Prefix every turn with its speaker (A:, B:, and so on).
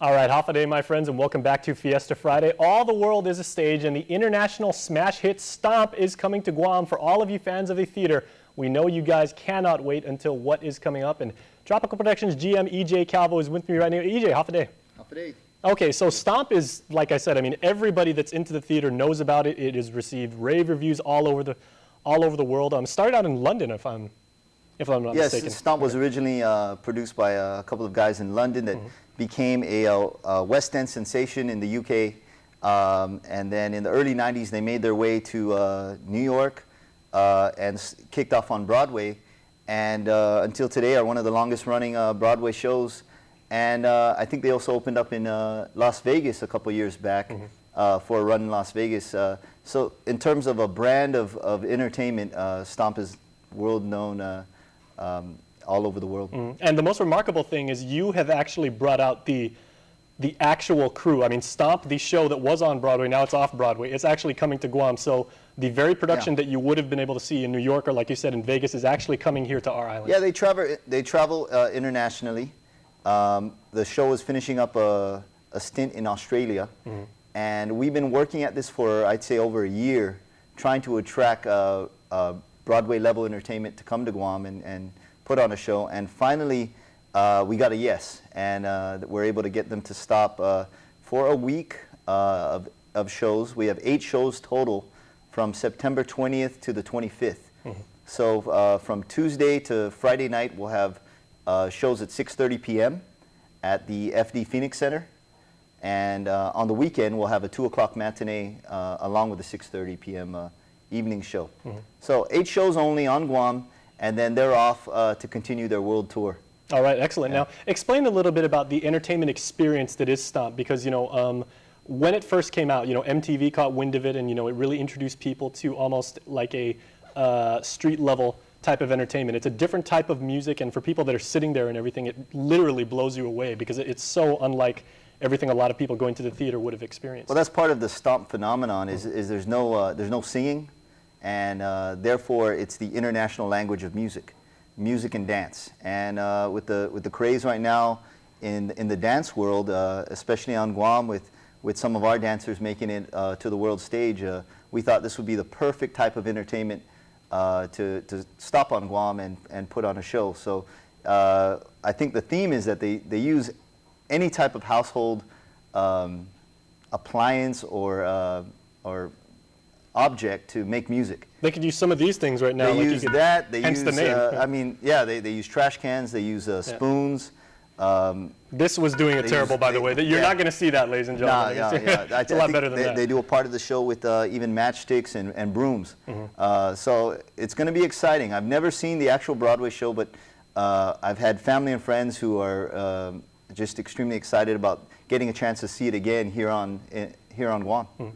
A: All right, half a day, my friends, and welcome back to Fiesta Friday. All the world is a stage, and the international smash hit Stomp is coming to Guam. For all of you fans of the theater, we know you guys cannot wait until what is coming up. And Tropical Productions GM EJ Calvo is with me right now. EJ, half a day.
B: Half a day.
A: Okay, so Stomp is, like I said, I mean, everybody that's into the theater knows about it. It has received rave reviews all over the world. Started out in London, if I'm not mistaken.
B: Yes, Stomp was originally produced by a couple of guys in London that became a West End sensation in the UK. And then in the early 90s, they made their way to New York and kicked off on Broadway. And until today are one of the longest running Broadway shows. And I think they also opened up in Las Vegas a couple years back for a run in Las Vegas. So in terms of a brand of entertainment, Stomp is world known all over the world.
A: And the most remarkable thing is you have actually brought out the actual crew. I mean, Stomp, the show that was on Broadway, now it's off Broadway, it's actually coming to Guam. So the very production that you would have been able to see in New York or, like you said, in Vegas is actually coming here to our island.
B: Yeah, they travel internationally. The show is finishing up a stint in Australia. And we've been working at this for, I'd say, over a year, trying to attract Broadway level entertainment to come to Guam and put on a show. And finally, we got a yes, and we're able to get them to stop for a week of shows. We have 8 shows total from September 20th to the 25th. So from Tuesday to Friday night, we'll have shows at 6:30 p.m. at the FD Phoenix Center. And on the weekend, we'll have a 2 o'clock matinee along with the 6:30 p.m. Evening show. So 8 shows only on Guam, and then they're off to continue their world tour.
A: All right, excellent. Now, explain a little bit about the entertainment experience that is Stomp, because, you know, when it first came out, you know, MTV caught wind of it, and, you know, it really introduced people to almost like a street level type of entertainment. It's a different type of music, and for people that are sitting there and everything, it literally blows you away because it's so unlike everything a lot of people going to the theater would have experienced.
B: Well, that's part of the Stomp phenomenon is there's no singing, and therefore it's the international language of music and dance. And with the craze right now in the dance world, especially on Guam, with some of our dancers making it to the world stage, we thought this would be the perfect type of entertainment to stop on Guam and put on a show. So I think the theme is that they use any type of household appliance or object to make music.
A: They could use some of these things right now.
B: They use that. They
A: hence
B: use
A: the name.
B: I mean, yeah, they use trash cans. They use spoons.
A: This was doing it terrible, by the way. You're not going to see that, ladies and gentlemen. It's a lot better than that.
B: They do a part of the show with even matchsticks and brooms. So it's going to be exciting. I've never seen the actual Broadway show, but I've had family and friends who are just extremely excited about getting a chance to see it again here on Guam.